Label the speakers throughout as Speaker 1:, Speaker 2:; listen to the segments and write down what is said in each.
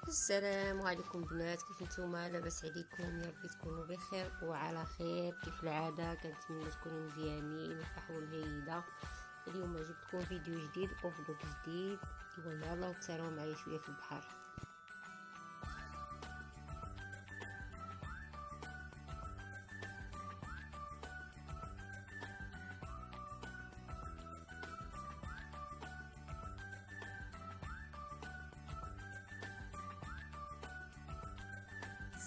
Speaker 1: السلام عليكم بنات، كيف نتوما؟ لاباس عليكم؟ يا ربي تكونوا بخير وعلى خير كيف العاده. كنتمنى تكونوا مزيانين وصحه جيده. اليوم جبت لكم فيديو جديد وفلوق جديد، ويلا تسالوا معايا شويه في البحر.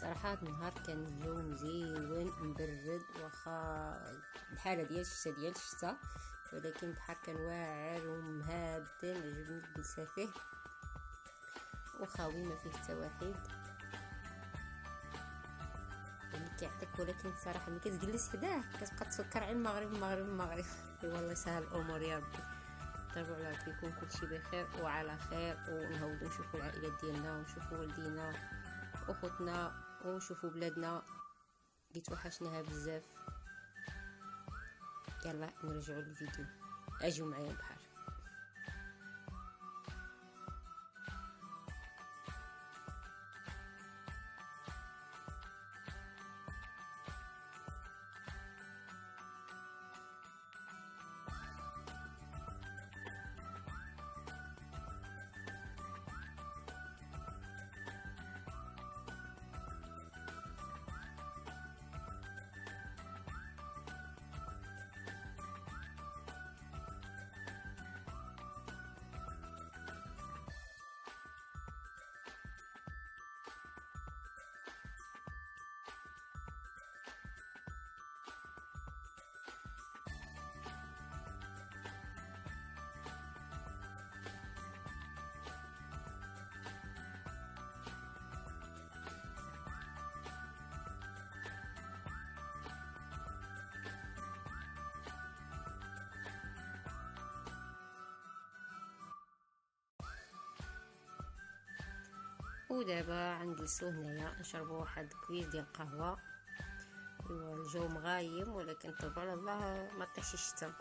Speaker 1: صراحه النهار كان الجو مزيون مبرد، واخا الحاله ديال الشتاء ولكن البحر كان واعر ومهادن. عجبني الجلسه فيه وخاوي ما فيه حتى واحد اللي كيعطيك، ولكن الصراحه ملي كتجلس حداه كتبقى تفكر على المغرب. والله يسهل الامور يا ربي. طيبوا على ربكم، كلشي بخير وعلى خير، ونهودو نشوفوا العائلات ديالنا ونشوفوا والدينا وخوتنا ونشوفوا بلادنا اللي توحشناها بزاف. يلا نرجعوا للفيديو، اجوا معايا البحر. ودابا غنجلسو هنايا نشربو واحد كويس ديال القهوه. ايوا الجو مغايم، ولكن طبعا على الله ما طيحش الشتا.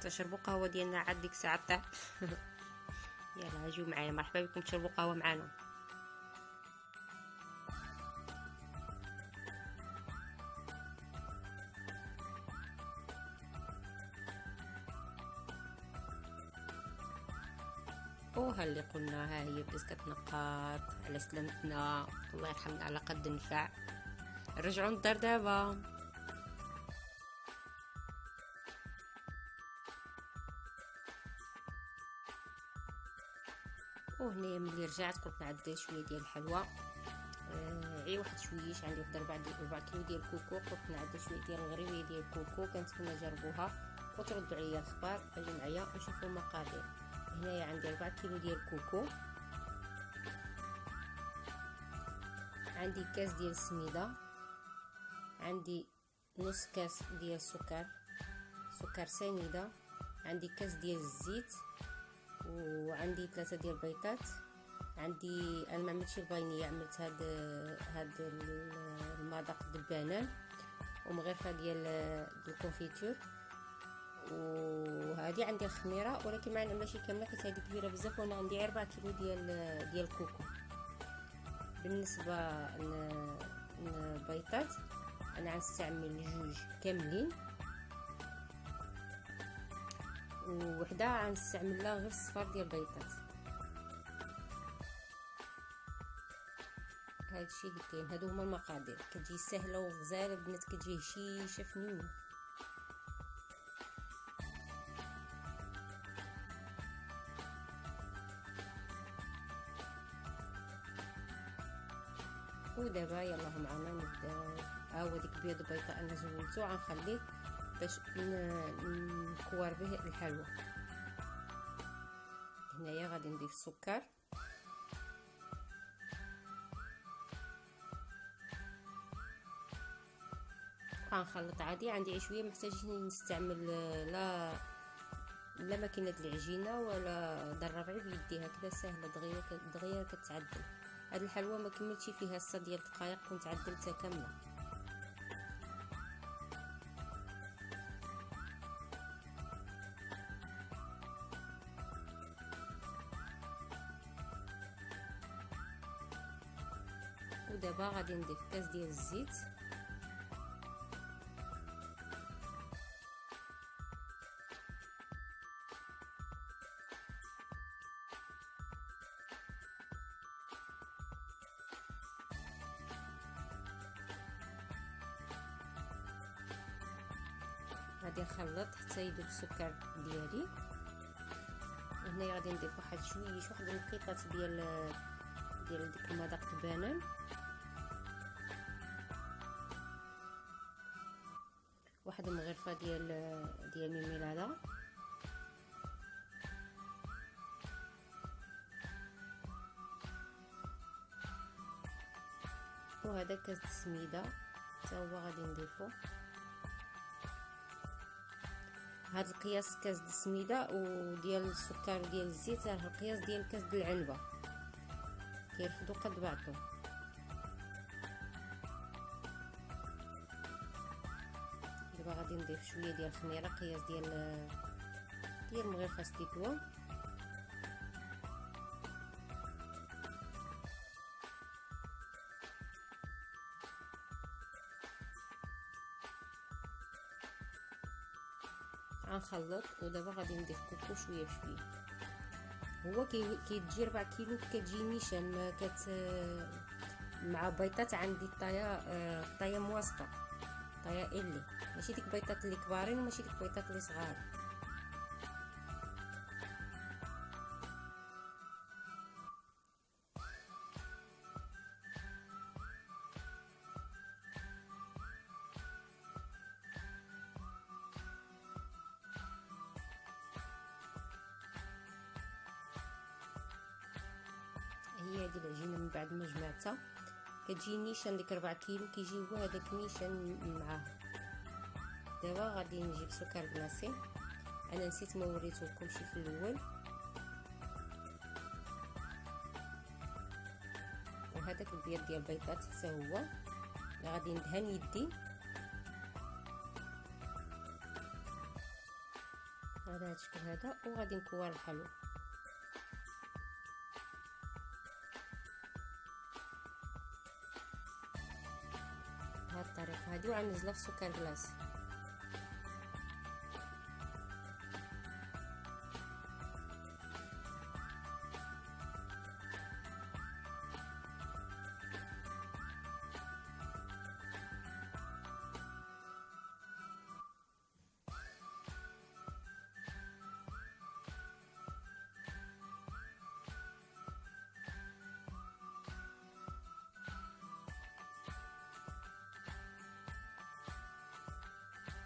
Speaker 1: تشربوا قهوه ديالنا عاد ديك الساعه طيح. يلا اجيو معايا، مرحبا بكم تشربوا قهوه معنا. وها اللي قلنا، ها هي بدات كتنقط على سلامتنا، الله يرحمنا على قد النفع. نرجعوا للدار دابا. وهنا ملي رجعت قلت نعدل شويه ديال الحلوى، عي واحد شويش، عندي واحد 4 كيلو ديال كوكو. قلت نعدل شويه ديال الغريبيه ديال كوكو، كنتمنى جربوها وتردوا عليا الخبر. اجي معايا نشوفوا المقادير. هنايا عندي 4 كيلو ديال كوكو، عندي كاس ديال السميده، عندي نص كاس ديال سكر سنيده، عندي كاس ديال الزيت، وعندي 3 ديال البيضات. عندي انا ما عملتش الفانيليا، عملت هاد المذاق البنان ومغرفه ديال الكونفيتور. وهذه عندي الخميره، ولكن ما ماشي كامله حيت هذه كبيره بزاف، وانا عندي غير 4 كيلو ديال الكوكو. بالنسبه للبيضات انا غنستعمل 2 كاملين، وحده غنستعمل لها غير الصفار ديال البيضات. هادشي اللي كاين، هادو هما المقادير. كتجي سهله وغزاله البنات، كتجي هشيشه فنينه. ودابا يلا معنا نبدا. هو ديك بيض البيضاء انا زولته، غنخليه باش نكور به الحلوى. هنايا غادي نضيف السكر، غنخلط عادي. عندي شويه محتاجين نستعمل لا ماكينه العجينه ولا ضربعي بيدي، هكذا سهله دغيا كتعدل. هاد الحلوى ما كملتش فيها 6 ديال الدقائق كنت عدلتها كامله. ودابا غادي نضيف كاس ديال الزيت، غادي نخلط حتى يذوب السكر ديالي. هنا غادي نضيف واحد النقيطات ديال ديك المذاق البنان، واحد المغرفه ديال الميلاده، وهذا كاس السميده حتى هو غادي نضيفو. هاد القياس كاس د السميده وديال السكر وديال الزيت راه القياس ديال كاس د العنبه، كيرفدوا قد بعضهم. دابا غادي نضيف شويه ديال الخميره، قياس ديال مغرفه ستيكوا، غنخلط. ودابا غادي نضيف كوكو شويه بشويه. هو كيتجي 4 كيلو، كتجي نيشان ما مع بيضات عندي طايه مواسطه، طايه اللي ماشي ديك بيضات اللي كبارين وماشي ديك بيضات اللي صغار. هي هذه العجينه من بعد ما جمعتها كتجي نيشان، ديك 4 كيلو كيجي هو هذاك نيشان معاها. دابا غادي نجيب سكر بلاصي، انا نسيت ما وريتلكمش في الاول. وهذاك البيض ديال البيضات حتى هو غادي ندهن يدي على هذا الشكل هذا، وغادي نكور الحلوى بهذه الطريقه هذه، وغنزلها في سكر بلاصي.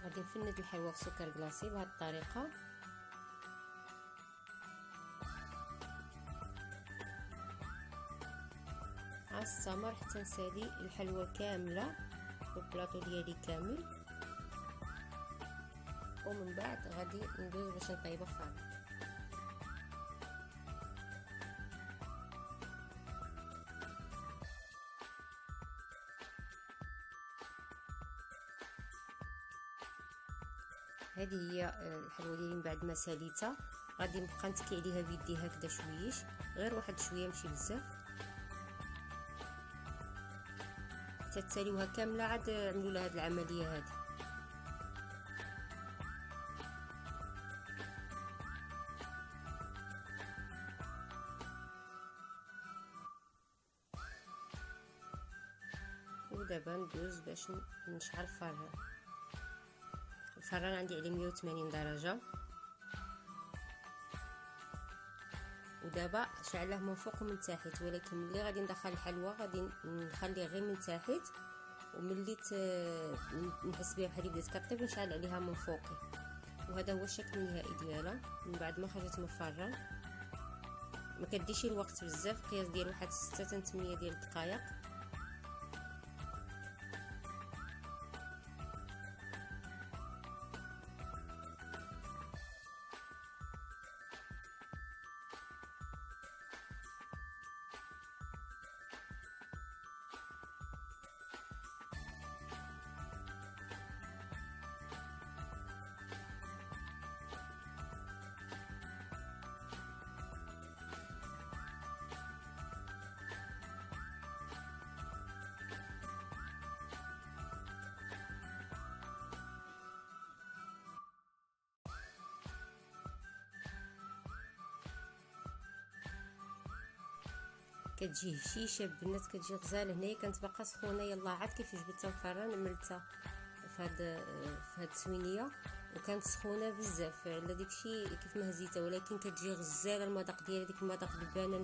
Speaker 1: غادي نفند الحلوى في سكر كلاصي بهذه الطريقه. غنستمر حتى نسالي الحلوى كامله في البلاطو ديالي كامل، ومن بعد غادي ندوز باش نطيبها في الفرن. هذه هي الحلوى ديالي من بعد ما ساليتها. غادي نبقى نتكي عليها بيدي هكذا شويش، غير واحد شويه ماشي بزاف، حتى تساليوها كامله عاد عملوا لها هذه العمليه هذه. ودابا ندوز باش نشعل الفران. الفران عندي على 180 درجه، ودابا شعله من فوق ومن تحت، ولكن ملي غادي ندخل الحلوى غادي نخليه غير من تحت، وملي نحس بها بحال بدات كطيب نشعل عليها من فوقي. وهذا هو الشكل النهائي ديالها من بعد ما خرجت من الفران. ما كديش الوقت بزاف، قياس ديال واحد 6 حتى 8 ديال الدقائق. كتجي هشيشه البنات، كتجي غزاله. هنايا كانت باقا سخونه، يلا عاد كيف جبتها مفران عملتها في هاد السوينيه وكانت سخونه بزاف على داكشي كيف ما هزيتها، ولكن كتجي غزاله. المذاق ديالها ديك المذاق البنان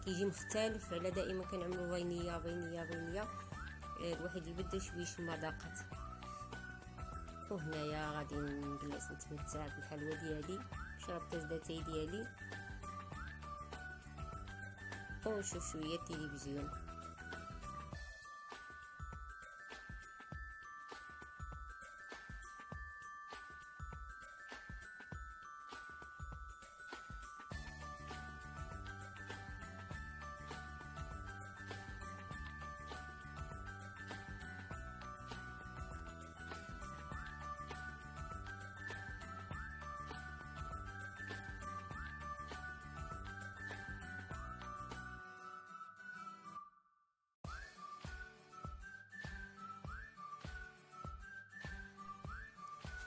Speaker 1: كيجي مختلف على دائما كنعملوا فانيليا فانيليا فانيليا. الواحد يبدل شويش المذاقات. وهنايا غادي نجلس نتمتع بالحلوى ديالي، نشرب كاس داتاي ديالي ونشوف شويه التلفزيون.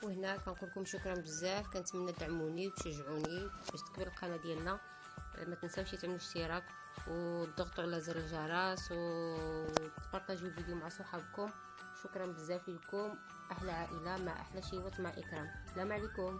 Speaker 1: وهنا كنقول لكم شكرا بزاف، كنتمنى تدعموني وتشجعوني باش تكبر القناه ديالنا. ما تنساوش تعملوا اشتراك وتضغطوا على زر الجرس وتبارطاجيو الفيديو مع صحابكم. شكرا بزاف لكم. احلى عائله مع احلى شيوات مع اكرام. السلام عليكم.